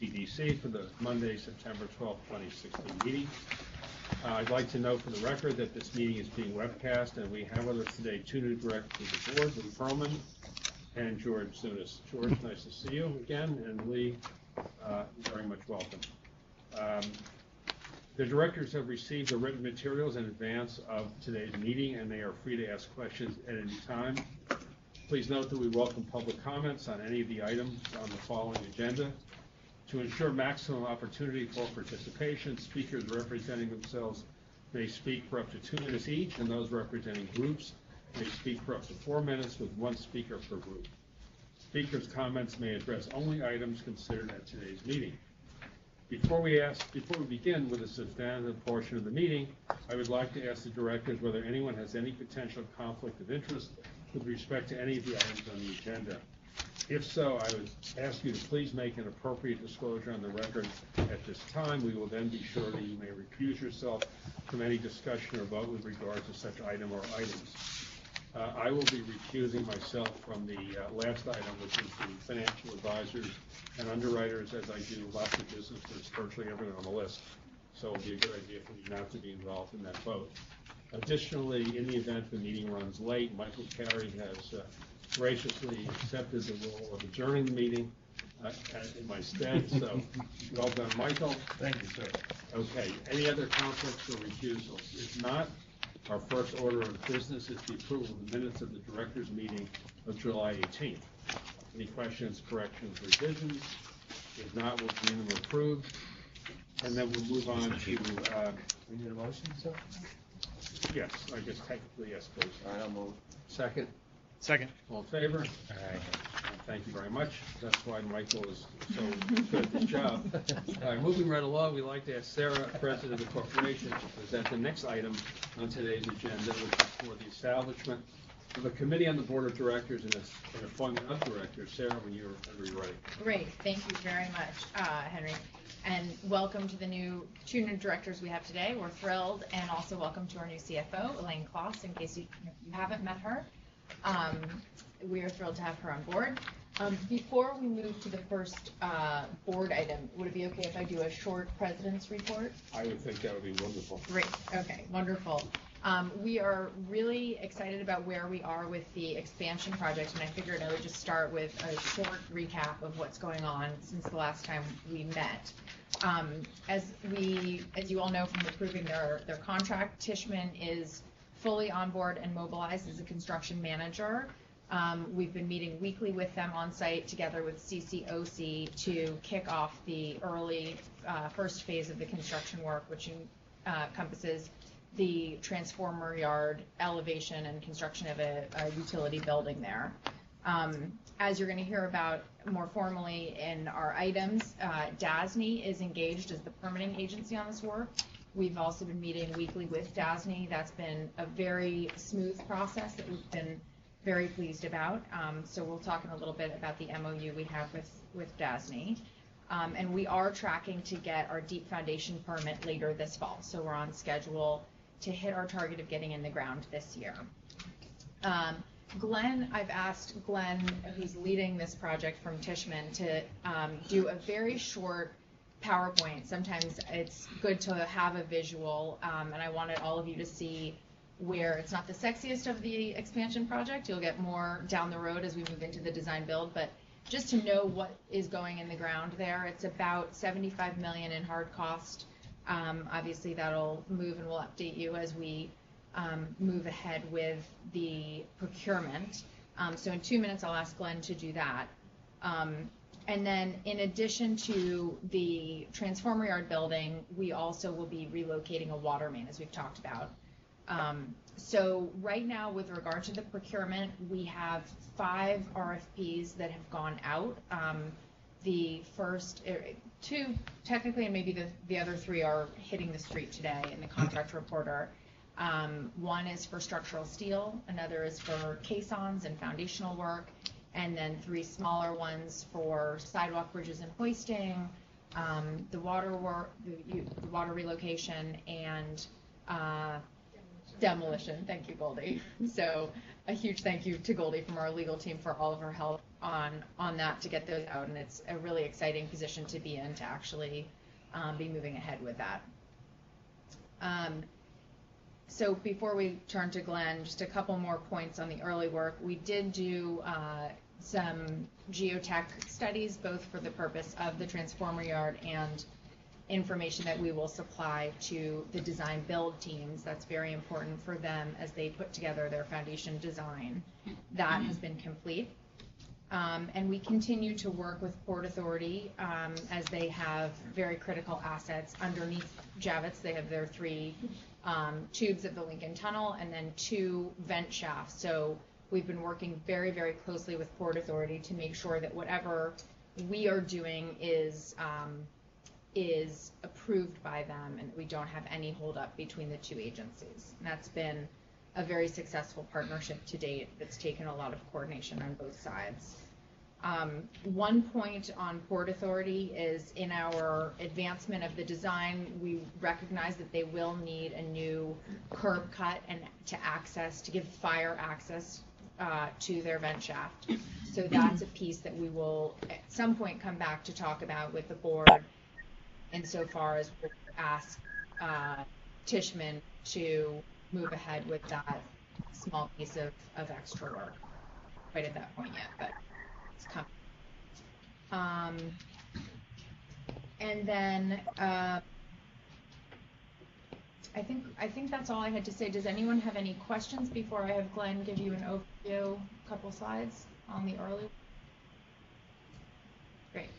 TDC for the Monday, September 12, 2016 meeting. I'd like to note for the record that this meeting is being webcast, and we have with us today two new directors of the board, Lee Perlman and George Zunis. George, nice to see you again, and Lee, very much welcome. The directors have received the written materials in advance of today's meeting, and they are free to ask questions at any time. Please note that we welcome public comments on any of the items on the following agenda. To ensure maximum opportunity for participation, speakers representing themselves may speak for up to 2 minutes each, and those representing groups may speak for up to 4 minutes with one speaker per group. Speakers' comments may address only items considered at today's meeting. Before we begin with the substantive portion of the meeting, I would like to ask the directors whether anyone has any potential conflict of interest with respect to any of the items on the agenda. If so, I would ask you to please make an appropriate disclosure on the record at this time. We will then be sure that you may recuse yourself from any discussion or vote with regard to such item or items. I will be recusing myself from the last item, which is the financial advisors and underwriters, as I do lots of business with virtually everyone on the list. So it would be a good idea for you not to be involved in that vote. Additionally, in the event the meeting runs late, Michael Carey has graciously accepted the role of adjourning the meeting in my stead. So well done, Michael. Thank you, sir. Okay. Any other conflicts or recusals? If not, our first order of business is the approval of the minutes of the directors' meeting of July 18th. Any questions, corrections, revisions? If not, we'll deem them approved. And then we'll move on to... We need a motion, sir? Yes, I guess technically, yes, please. All right, I'll move. Second? Second. All in favor? All right. Thank you very much. That's why Michael is so good at his job. All right, moving right along, we'd like to ask Sarah, President of the corporation, to present the next item on today's agenda, which is for the establishment of a committee on the board of directors and an appointment of directors. Sarah, when you're ready. Great. Thank you very much, Henry. And welcome to the two new directors we have today. We're thrilled, and also welcome to our new CFO, Elaine Kloss, in case you haven't met her. We are thrilled to have her on board. Before we move to the first board item, would it be okay if I do a short president's report? I would think that would be wonderful. Great. Okay, wonderful. We are really excited about where we are with the expansion project, and I figured I would just start with a short recap of what's going on since the last time we met. As you all know from approving their contract, Tishman is fully on board and mobilized as a construction manager. We've been meeting weekly with them on site together with CCOC to kick off the early first phase of the construction work, which encompasses the transformer yard elevation and construction of a utility building there. As you're going to hear about more formally in our items, DASNY is engaged as the permitting agency on this work. We've also been meeting weekly with DASNY. That's been a very smooth process that we've been very pleased about. So we'll talk in a little bit about the MOU we have with DASNY. And we are tracking to get our deep foundation permit later this fall. So we're on schedule to hit our target of getting in the ground this year. Glenn, I've asked Glenn, who's leading this project from Tishman, to do a very short PowerPoint. Sometimes it's good to have a visual, and I wanted all of you to see where it's not the sexiest of the expansion project. You'll get more down the road as we move into the design build, but just to know what is going in the ground there. It's about $75 million in hard cost. Obviously that'll move, and we'll update you as we move ahead with the procurement. So in 2 minutes, I'll ask Glenn to do that. And then in addition to the transformer yard building, we also will be relocating a water main, as we've talked about. So right now, with regard to the procurement, we have 5 RFPs that have gone out. The first 2 technically, and maybe the other 3 are hitting the street today in the contract reporter. One is for structural steel, another is for caissons and foundational work, and then 3 smaller ones for sidewalk, bridges, and hoisting, the water relocation, and demolition. Thank you, Goldie. So a huge thank you to Goldie from our legal team for all of her help on that to get those out, and it's a really exciting position to be in to actually be moving ahead with that. So before we turn to Glenn, just a couple more points on the early work. We did do some geotech studies, both for the purpose of the transformer yard and information that we will supply to the design build teams. That's very important for them as they put together their foundation design. That has been complete. And we continue to work with Port Authority as they have very critical assets underneath Javits. They have their 3 tubes of the Lincoln Tunnel and then 2 vent shafts. So we've been working very, very closely with Port Authority to make sure that whatever we are doing is approved by them and we don't have any holdup between the 2 agencies. And that's been a very successful partnership to date that's taken a lot of coordination on both sides. One point on Port Authority is in our advancement of the design, we recognize that they will need a new curb cut and to give fire access to their vent shaft. So that's a piece that we will at some point come back to talk about with the board insofar as we'll ask Tishman to move ahead with that small piece of extra work. Right at that point yet, but it's coming. And then I think that's all I had to say. Does anyone have any questions before I have Glenn give you an overview, a couple slides on the early? Great.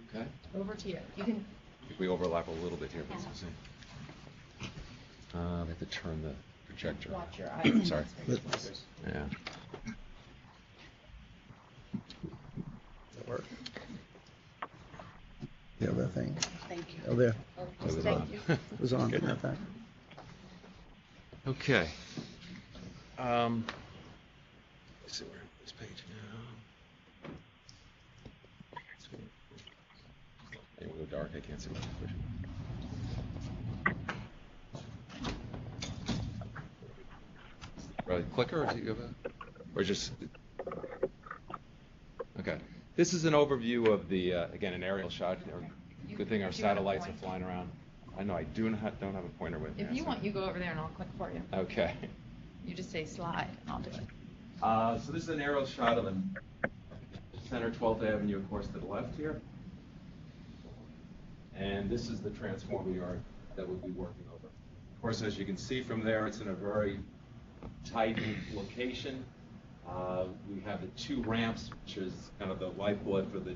Okay. Over to you. You can. I think we overlap a little bit here. But I have to turn the projector. Watch your eyes. Sorry. Yeah. That work? The other thing. Thank you. Oh, there. It was Thank on. you. It was on. Good. Not that. Okay. Let's see where this page now. Hey, we'll go dark. I can't see what I'm pushing. Right, clicker, or do you have a, or just? Okay. This is an overview of the again an aerial shot. Good thing our satellites are flying around. I know I don't have a pointer with me. If you want, you go over there and I'll click for you. Okay. You just say slide and I'll do it. So this is an aerial shot of the center 12th Avenue, of course, to the left here. And this is the transformer yard that we'll be working over. Of course, as you can see from there, it's in a very tight location. We have the 2 ramps, which is kind of the lifeblood for the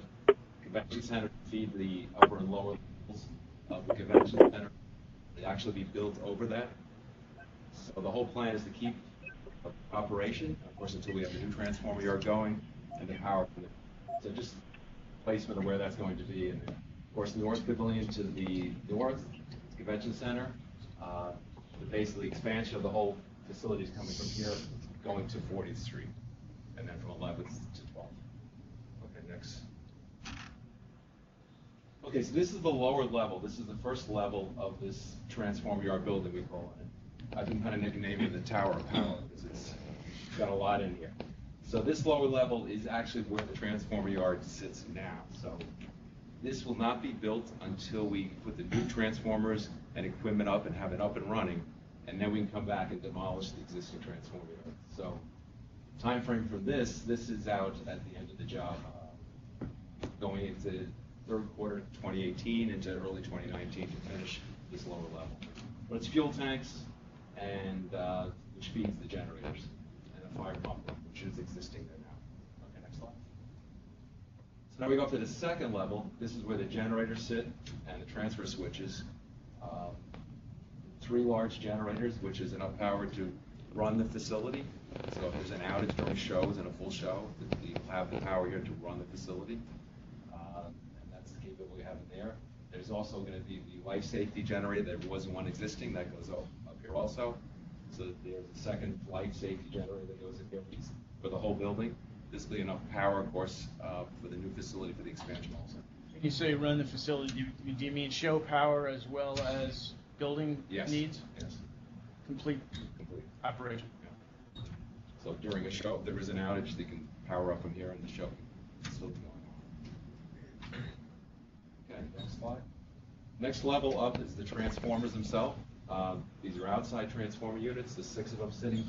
convention center to feed the upper and lower levels of the convention center. They actually be built over that. So the whole plan is to keep operation, of course, until we have the new transformer yard going and the power from the, so just placement of where that's going to be. And of course, North Pavilion to the north, convention center. Basically expansion of the whole facility is coming from here, going to 40th Street, and then from 11th to 12th. Okay, next. Okay, so this is the lower level. This is the first level of this transformer yard building, we call it. I've been kind of nicknaming it the Tower of Power because it's got a lot in here. So this lower level is actually where the transformer yard sits now. So this will not be built until we put the new transformers and equipment up and have it up and running, and then we can come back and demolish the existing transformer yard. So time frame for this is out at the end of the job, going into third quarter 2018 into early 2019 to finish this lower level. But it's fuel tanks, and which feeds the generators, and a fire pump, which is existing there now. Okay, next slide. So now we go up to the second level. This is where the generators sit and the transfer switches. 3 large generators, which is enough power to run the facility. So if there's an outage during shows and a full show, you'll have the power here to run the facility. And that's the capability we have in there. There's also going to be the life safety generator. There wasn't one existing that goes up here also. So there's a second life safety generator that goes in here for the whole building. This will be enough power, of course, for the new facility for the expansion also. When you say run the facility, do you mean show power as well as building needs? Yes. Complete operation. Yeah. So during a show, if there is an outage, they can power up from here and the show can this will be going on. Okay, next slide. Next level up is the transformers themselves. These are outside transformer units. There's 6 of them sitting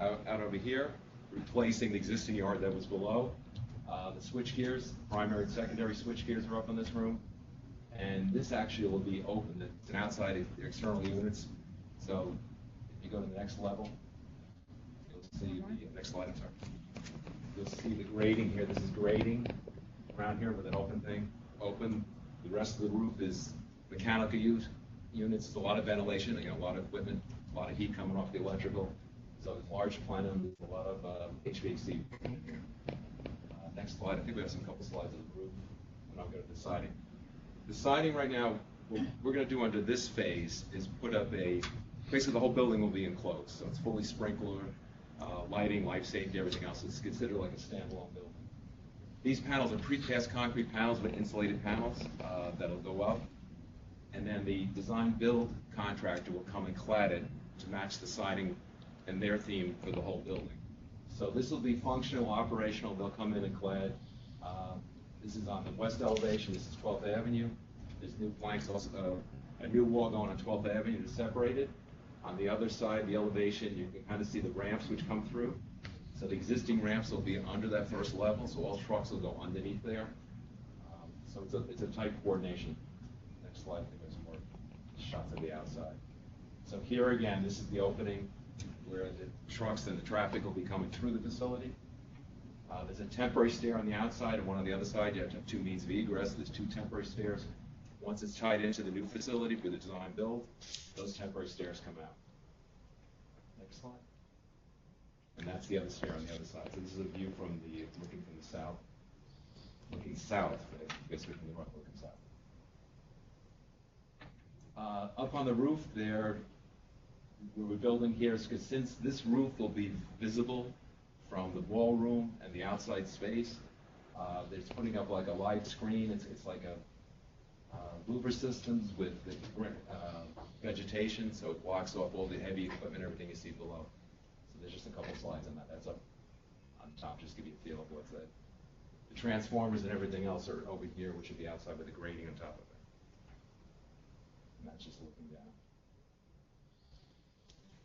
out over here, replacing the existing yard that was below. The switch gears, primary and secondary switch gears are up in this room. And this actually will be open. It's an outside external units. So if you go to the next level, you'll see the next slide, I'm sorry. You'll see the grading here. This is grading around here with an open thing. Open. The rest of the roof is mechanical units. It's a lot of ventilation, a lot of equipment, a lot of heat coming off the electrical. So it's large plenum, there's a lot of HVAC. Next slide. I think we have some couple slides of the roof, and I'll go to the siding. The siding right now, what we're going to do under this phase is put up basically the whole building will be enclosed. So it's fully sprinkler, lighting, life safety, everything else. It's considered like a standalone building. These panels are precast concrete panels with insulated panels that'll go up. And then the design build contractor will come and clad it to match the siding and their theme for the whole building. So this will be functional, operational. They'll come in and clad. This is on the west elevation. This is 12th Avenue. There's new planks, also a new wall going on 12th Avenue to separate it. On the other side, the elevation, you can kind of see the ramps which come through. So the existing ramps will be under that first level, so all trucks will go underneath there. So it's a tight coordination. Next slide, I think there's more shots of the outside. So here again, this is the opening where the trucks and the traffic will be coming through the facility. There's a temporary stair on the outside and one on the other side. You have to have 2 means of egress. There's 2 temporary stairs. Once it's tied into the new facility for the design build, those temporary stairs come out. Next slide. And that's the other stair on the other side. So this is a view from looking from the south. Looking south, basically from the north looking south. Up on the roof there, we're building here, because since this roof will be visible from the ballroom and the outside space, there's putting up like a live screen. It's like a louver systems with the vegetation, so it blocks off all the heavy equipment, everything you see below. So there's just a couple slides on that. That's up on top, just to give you a feel of what's that. The transformers and everything else are over here, which would be outside with the grading on top of it. And that's just looking down.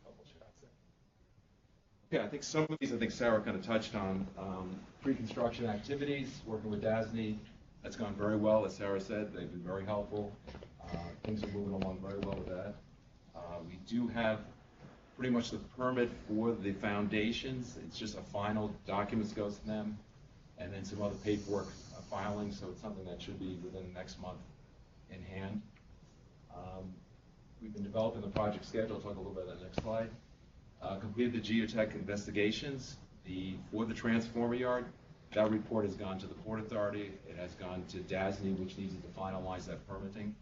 Couple shots there. Okay, I think some of these, Sarah kind of touched on. Pre-construction activities, working with DASNY, that's gone very well, as Sarah said. They've been very helpful. Things are moving along very well with that. We do have pretty much the permit for the foundations. It's just a final documents goes to them, and then some other paperwork filing, so it's something that should be within the next month in hand. We've been developing the project schedule. I'll talk a little bit about that next slide. Completed the geotech investigations for the transformer yard. That report has gone to the Port Authority. It has gone to DASNY, which needs to finalize that permitting.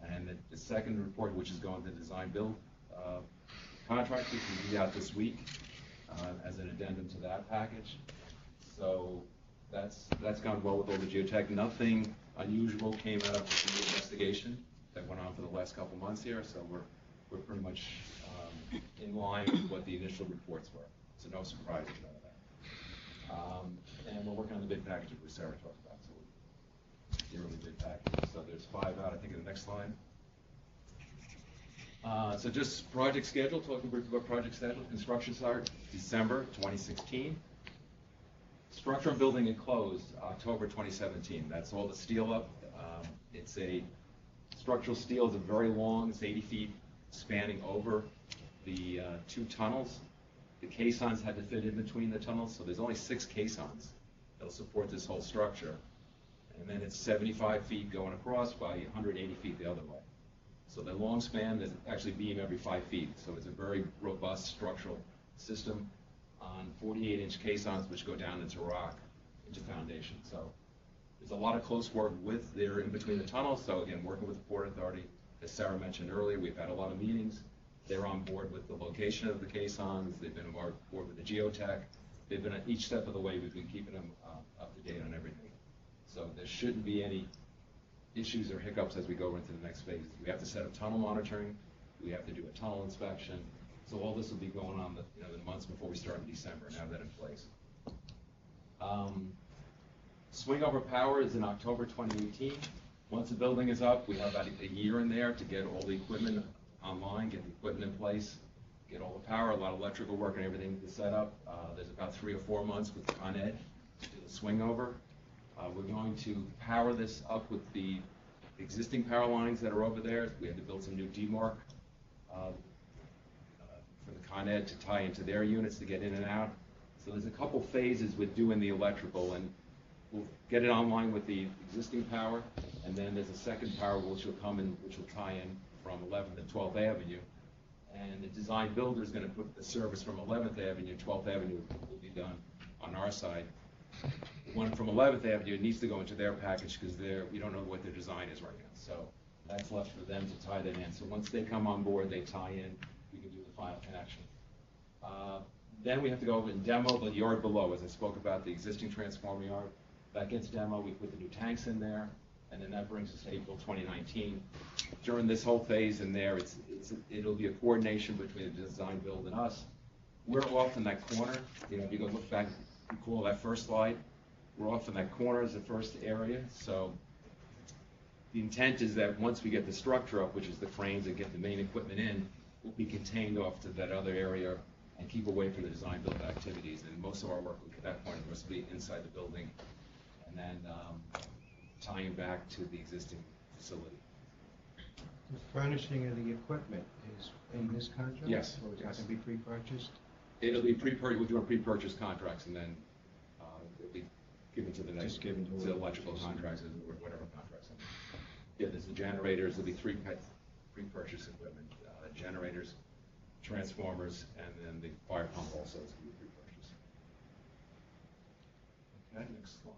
And the second report, which is going to design build contractors, will be out this week as an addendum to that package. So that's gone well with all the geotech. Nothing unusual came out of the investigation that went on for the last couple months here. So we're pretty much in line with what the initial reports were. So no surprises out of that. And we're working on the bid package that Sarah talked about. So the early bid package. So there's 5 out, I think, in the next slide. So just project schedule, talking briefly about project schedule. Construction start December 2016. Structure and building enclosed October 2017. That's all the steel up. It's a structural steel. It's a very long, it's 80 feet spanning over the 2 tunnels. The caissons had to fit in between the tunnels, so there's only 6 caissons that'll support this whole structure. And then it's 75 feet going across by 180 feet the other way. So the long span, there's actually beam every 5 feet. So it's a very robust structural system on 48-inch caissons, which go down into rock, into foundation. So there's a lot of close work with there in between the tunnels. So again, working with the Port Authority, as Sarah mentioned earlier, we've had a lot of meetings. They're on board with the location of the caissons. They've been on board with the geotech. They've been at each step of the way. We've been keeping them up to date on everything. So there shouldn't be any issues or hiccups as we go into the next phase. We have to set up tunnel monitoring. We have to do a tunnel inspection. So all this will be going on the months before we start in December and have that in place. Swing over power is in October 2018. Once the building is up, we have about a year in there to get all the equipment online, get the equipment in place, get all the power, a lot of electrical work and everything to set up. There's about 3 or 4 months with Con Ed to do the swing over. We're going to power this up with the existing power lines that are over there. We had to build some new demarc for the Con Ed to tie into their units to get in and out. So there's a couple phases with doing the electrical, and we'll get it online with the existing power, and then there's a second power which will come in, which will tie in from 11th and 12th Avenue. And the design builder is going to put the service from 11th Avenue, 12th Avenue will be done on our side. The one from 11th Avenue needs to go into their package because we don't know what their design is right now. So that's left for them to tie that in. So once they come on board, they tie in, we can do the final connection. Then we have to go over and demo the yard below. As I spoke about, the existing transformer yard, that gets demoed. We put the new tanks in there, and then that brings us to April 2019. During this whole phase in there, it'll be a coordination between the design build and us. We're off in that corner. You know, if you go look back, recall that first slide, we're off in that corner as the first area. So the intent is that once we get the structure up, which is the frames, and get the main equipment in, we'll be contained off to that other area and keep away from the design build activities. And most of our work at that point was to be inside the building and then tying back to the existing facility. The furnishing of the equipment is in this contract? Yes. Or is it to be pre-purchased? It'll be we're doing pre-purchase contracts, and then it'll be given to the next, Just given to the electrical contracts or whatever contracts. Yeah, there's the generators. There'll be 3 pre-purchase equipment: generators, transformers, and then the fire pump also is going to be pre-purchased. Okay, next slide.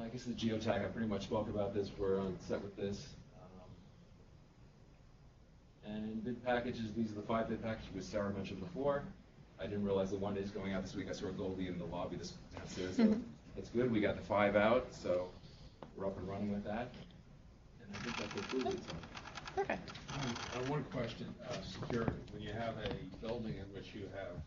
I guess the geotag, I pretty much spoke about this. We're on set with this. And bid packages, these are the 5 bid packages which Sarah mentioned before. I didn't realize the one is going out this week. I saw Goldie in the lobby downstairs, so that's good. We got the 5 out, so we're up and running with that. And I think that concludes it. Perfect. One question, security. When you have a building in which you have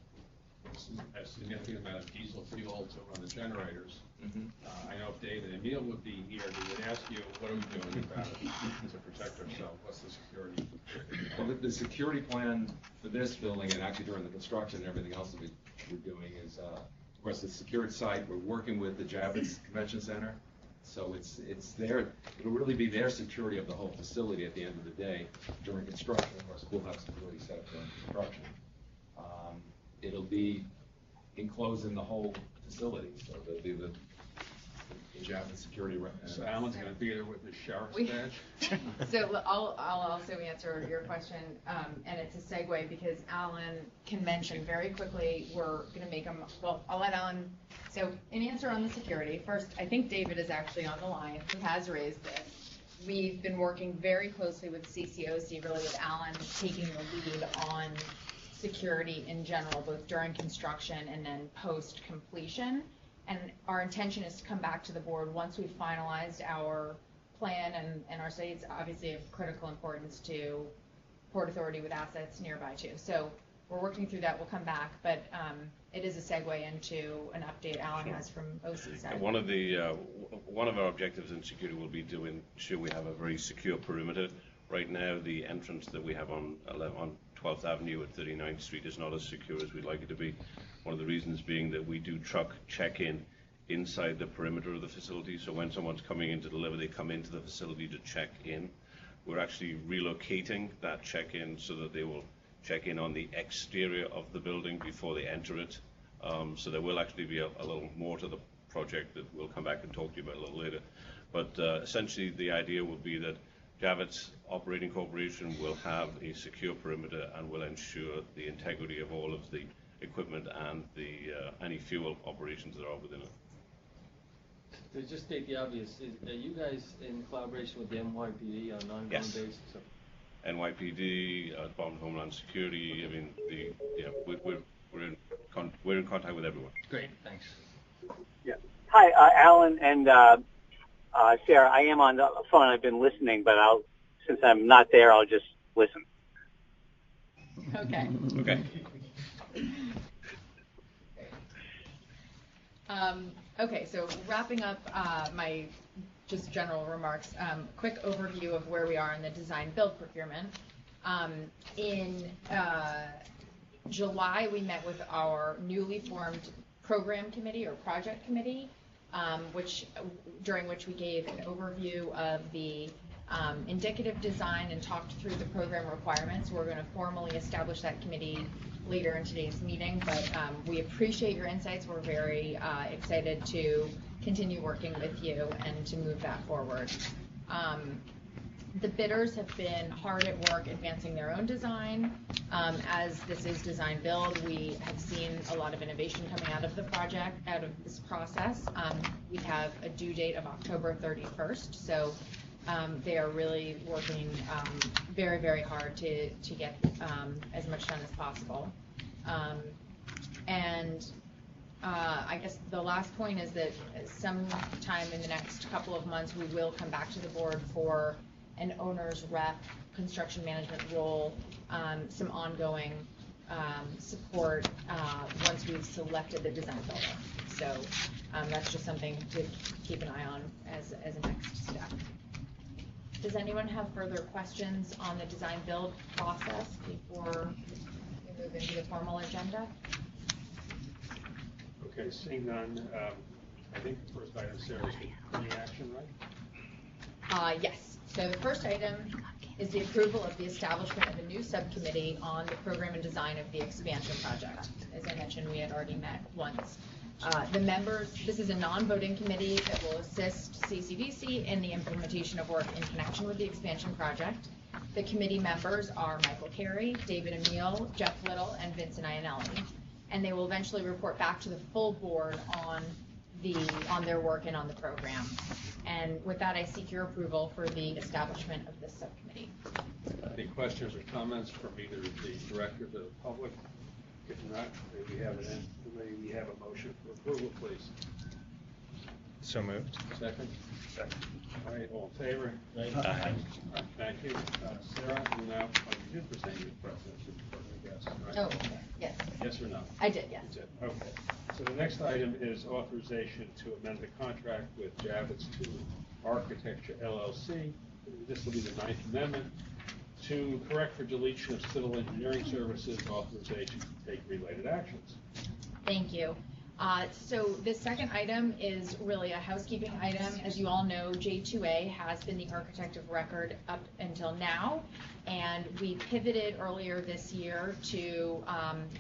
a significant amount of diesel fuel to run the generators, I know if David and Emil would be here, they would ask you, what are we doing about it to protect ourselves? What's the security? Well, the security plan for this building, and actually during the construction and everything else that we're doing, is, of course, the secured site. We're working with the Javits Convention Center, so it's their, it'll really be their security of the whole facility at the end of the day during construction. Of course, we'll have security set up during construction. It'll be enclosed in the whole facility, so there'll be the Javits security. So Alan's going to be there with his sheriff's We- badge? So I'll also answer your question, and it's a segue because Alan can mention very quickly, we're going to make him, well, I'll let Alan, so in answer on the security, first, I think David is actually on the line, who has raised this. We've been working very closely with CCOC, really with Alan taking the lead on security in general, both during construction and then post-completion. And our intention is to come back to the board once we've finalized our plan and our study. It's obviously of critical importance to Port Authority with assets nearby too. So we're working through that. We'll come back, but it is a segue into an update Alan has from OC side. One of our objectives in security will be to ensure we have a very secure perimeter. Right now, the entrance that we have on 12th Avenue at 39th Street is not as secure as we'd like it to be. One of the reasons being that we do truck check-in inside the perimeter of the facility. So when someone's coming in to deliver, they come into the facility to check in. We're actually relocating that check-in so that they will check in on the exterior of the building before they enter it. So there will actually be a little more to the project that we'll come back and talk to you about a little later. But essentially the idea will be that Javits Operating Corporation will have a secure perimeter and will ensure the integrity of all of the equipment and the any fuel operations that are within it. To just state the obvious, are you guys in collaboration with the NYPD on an ongoing Yes. basis? NYPD, Department of Homeland Security. I mean, we're in contact with everyone. Great, thanks. Yeah. Hi, Alan and Sarah. I am on the phone. I've been listening, but since I'm not there, I'll just listen. Okay. Okay. Okay, so wrapping up my just general remarks, quick overview of where we are in the design build procurement. In July, we met with our newly formed program committee or project committee, during which we gave an overview of the indicative design and talked through the program requirements. We're going to formally establish that committee later in today's meeting, but we appreciate your insights. We're very excited to continue working with you and to move that forward. The bidders have been hard at work advancing their own design. As this is design build, we have seen a lot of innovation coming out of the project, out of this process. We have a due date of October 31st, so they are really working very, very hard to get as much done as possible. I guess the last point is that sometime in the next couple of months, we will come back to the board for an owner's rep, construction management role, some ongoing support once we've selected the design builder. So that's just something to keep an eye on as a next step. Does anyone have further questions on the design build process before we move into the formal agenda? Okay, seeing none, I think the first item, Sarah, is any action, right? Yes. So the first item is the approval of the establishment of a new subcommittee on the program and design of the expansion project. As I mentioned, we had already met once. The members, this is a non-voting committee that will assist CCDC in the implementation of work in connection with the expansion project. The committee members are Michael Carey, David Emile, Jeff Little, and Vincent Iannelli. And they will eventually report back to the full board on their work and on the program. And with that, I seek your approval for the establishment of this subcommittee. Any questions or comments from either the directors or the public? If not, may we have a motion for approval, please? So moved. Second? Second. All right, all in favor? Aye. All right, thank you. Sarah, you now, you did present your presentation, I guess, right? Oh, okay. Yes. Yes or no? I did, yes. You did, okay. So the next item is authorization to amend the contract with Javits to Architecture LLC. This will be the 9th Amendment to correct for deletion of civil engineering services, authorization to take related actions. Thank you. So this second item is really a housekeeping item. As you all know, J2A has been the architect of record up until now, and we pivoted earlier this year to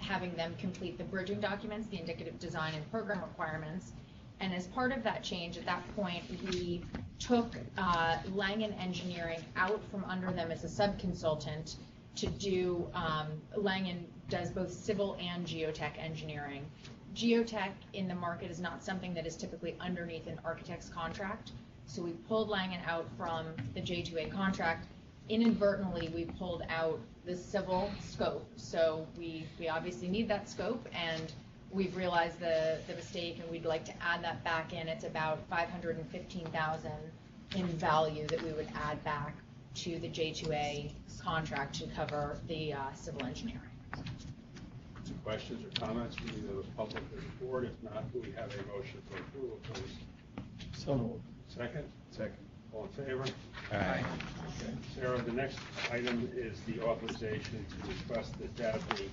having them complete the bridging documents, the indicative design and program requirements. And as part of that change, at that point, we took Langen Engineering out from under them as a sub-consultant to do, Langen does both civil and geotech engineering. Geotech in the market is not something that is typically underneath an architect's contract. So we pulled Langen out from the J2A contract. Inadvertently, we pulled out the civil scope. So we obviously need that scope, and we've realized the mistake, and we'd like to add that back in. It's about $515,000 in value that we would add back to the J2A contract to cover the civil engineering. Questions or comments from either the public or the board? If not, do we have a motion for approval, please? So moved. Second? Second. All in favor? Aye. Okay. Sarah, the next item is the authorization to request that DASNY,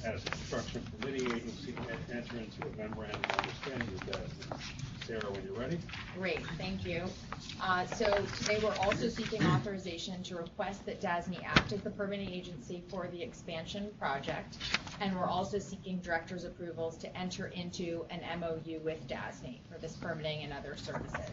as a construction permitting agency, enter into a memorandum of understanding with DASNY. Sarah, when you're ready. Great, thank you. So today we're also seeking authorization to request that DASNY act as the permitting agency for the expansion project, and we're also seeking director's approvals to enter into an MOU with DASNY for this permitting and other services.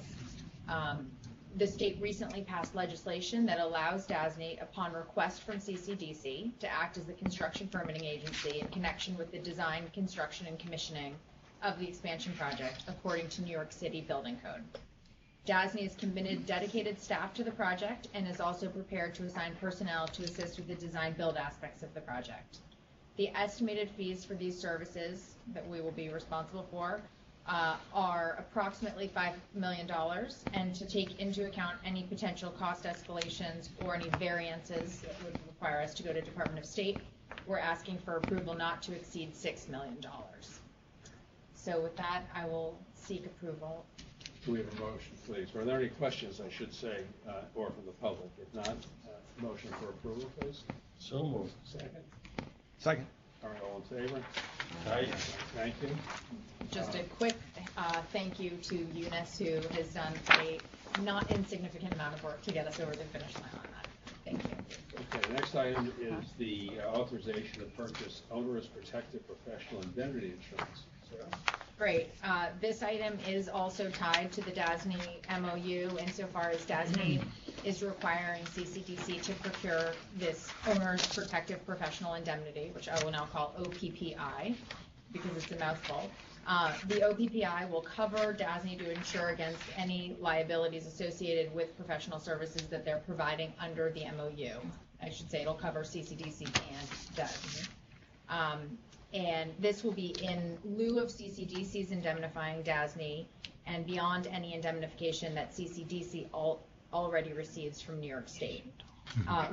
The state recently passed legislation that allows DASNY, upon request from CCDC, to act as the construction permitting agency in connection with the design, construction, and commissioning of the expansion project, according to New York City Building Code. DASNY has committed dedicated staff to the project and is also prepared to assign personnel to assist with the design build aspects of the project. The estimated fees for these services that we will be responsible for are approximately $5 million, and to take into account any potential cost escalations or any variances that would require us to go to Department of State, we're asking for approval not to exceed $6 million. So with that, I will seek approval. Do we have a motion, please? Are there any questions, I should say, or from the public? If not, motion for approval, please. So moved. Second. Second. All right, all in favor? Aye. Thank you. Just a quick thank you to Eunice, who has done a not insignificant amount of work to get us over the finish line on that. Thank you. Okay, the next item is the authorization to purchase onerous protective professional indemnity insurance. Sarah? Great. This item is also tied to the DASNY MOU insofar as DASNY is requiring CCDC to procure this owner's protective professional indemnity, which I will now call OPPI because it's a mouthful. The OPPI will cover DASNY to insure against any liabilities associated with professional services that they're providing under the MOU. I should say it'll cover CCDC and DASNY. And this will be in lieu of CCDC's indemnifying DASNY and beyond any indemnification that CCDC already receives from New York State.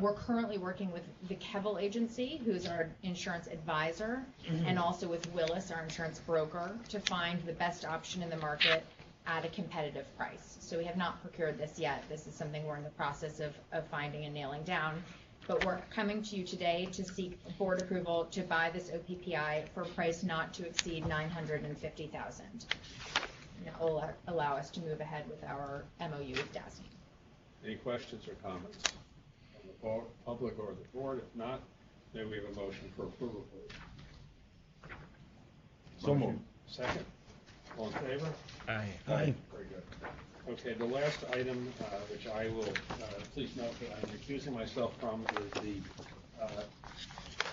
We're currently working with the Kevel Agency, who's our insurance advisor, and also with Willis, our insurance broker, to find the best option in the market at a competitive price. So we have not procured this yet. This is something we're in the process of finding and nailing down. But we're coming to you today to seek board approval to buy this OPPI for a price not to exceed $950,000. That will allow us to move ahead with our MOU with DASNY. Any questions or comments from the public or the board? If not, then we have a motion for approval, please. So moved. Second. All in favor? Aye. Aye. Very good. Okay, the last item, which I will, please note that I'm recusing myself from, is the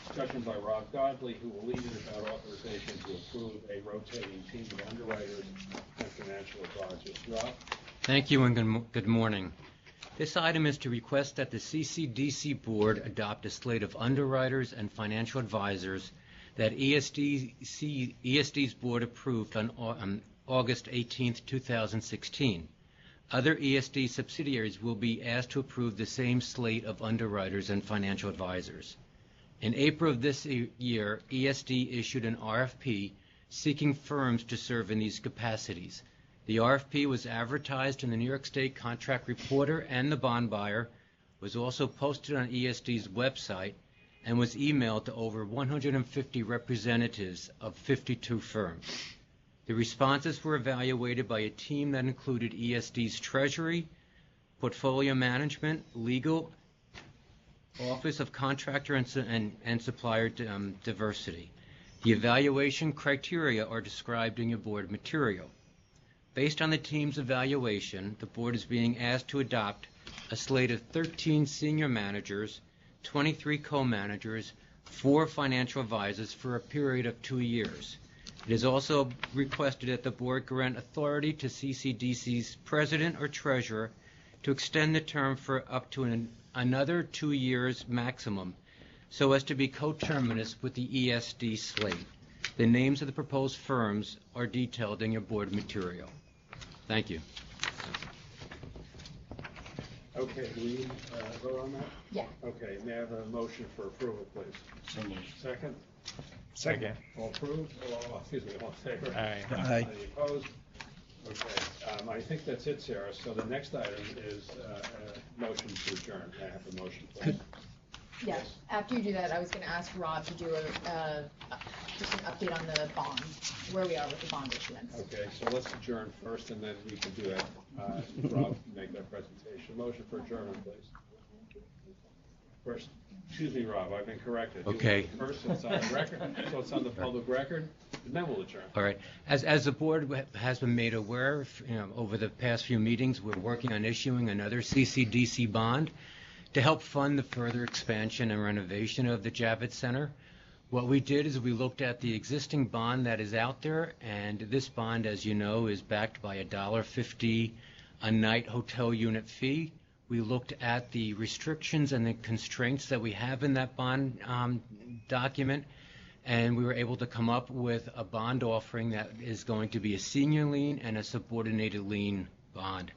discussion by Rob Godley, who will lead it about authorization to approve a rotating team of underwriters and financial advisors. Rob? Thank you and good morning. This item is to request that the CCDC board adopt a slate of underwriters and financial advisors that ESD's board approved on August 18, 2016. Other ESD subsidiaries will be asked to approve the same slate of underwriters and financial advisors. In April of this year, ESD issued an RFP seeking firms to serve in these capacities. The RFP was advertised in the New York State Contract Reporter and the Bond Buyer, was also posted on ESD's website, and was emailed to over 150 representatives of 52 firms. The responses were evaluated by a team that included ESD's Treasury, Portfolio Management, Legal, Office of Contractor and Supplier Diversity. The evaluation criteria are described in your board material. Based on the team's evaluation, the board is being asked to adopt a slate of 13 senior managers, 23 co-managers, 4 financial advisors for a period of 2 years. It is also requested that the board grant authority to CCDC's president or treasurer to extend the term for up to another 2 years maximum, so as to be coterminous with the ESD slate. The names of the proposed firms are detailed in your board material. Thank you. Okay, do we vote on that? Yeah. Okay, may I have a motion for approval, please? So moved. Second? Second. All approved? Excuse me, all in favor? Aye. Aye. Any opposed? Okay, I think that's it, Sarah. So the next item is a motion to adjourn. May I have a motion, please? Yes. After you do that, I was going to ask Rob to do just an update on the bond, where we are with the bond issuance. Okay, so let's adjourn first, and then we can do that. Rob can make that presentation. Motion for adjournment, please. First, excuse me, Rob, I've been corrected. Okay. First, it's on the record, so it's on the public record, and then we'll adjourn. All right. As the board has been made aware, over the past few meetings, we're working on issuing another CCDC bond to help fund the further expansion and renovation of the Javits Center. What we did is we looked at the existing bond that is out there, and this bond, as you know, is backed by a $1.50 a night hotel unit fee. We looked at the restrictions and the constraints that we have in that bond document, and we were able to come up with a bond offering that is going to be a senior lien and a subordinated lien bond.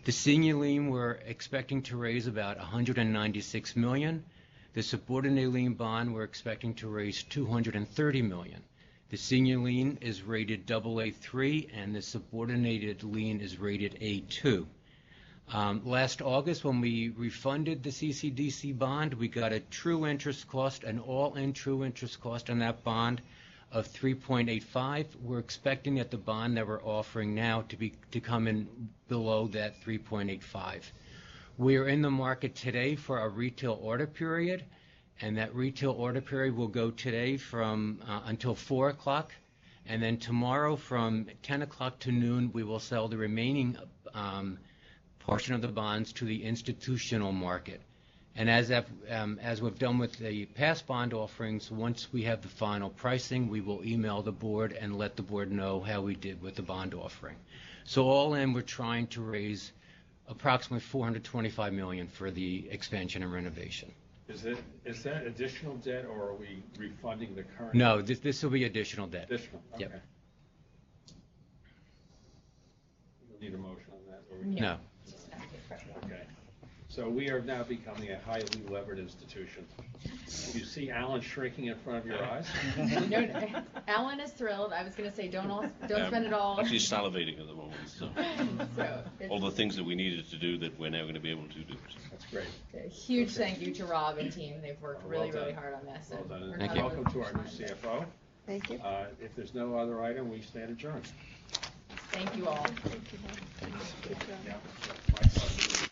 The senior lien, we're expecting to raise about $196 million. The subordinated lien bond, we're expecting to raise $230 million. The senior lien is rated AA3, and the subordinated lien is rated A2. Last August, when we refunded the CCDC bond, we got a true interest cost, an all-in true interest cost on that bond of 3.85. We're expecting that the bond that we're offering now to come in below that 3.85. We are in the market today for a retail order period, and that retail order period will go today from until 4 o'clock, and then tomorrow from 10 o'clock to noon we will sell the remaining portion of the bonds to the institutional market. And as we've done with the past bond offerings, once we have the final pricing, we will email the board and let the board know how we did with the bond offering. So all in, we're trying to raise approximately $425 million for the expansion and renovation. Is that additional debt, or are we refunding the current? No, this will be additional debt. Additional, okay. Yep. Need a motion on that? Or No. Okay. So we are now becoming a highly levered institution. You see Alan shrinking in front of your eyes? No, Alan is thrilled. I was going to say, don't spend it all. Actually salivating at the moment. So. So, All the things that we needed to do that we're now going to be able to do. That's great. a huge thank you to Rob and team. They've worked Well really, done. really hard on this. Well done. We're And Thank you. welcome to our new CFO. Thank you. If there's no other item, we stand adjourned. Thank you all. Thank you. Good job. Yeah. My pleasure.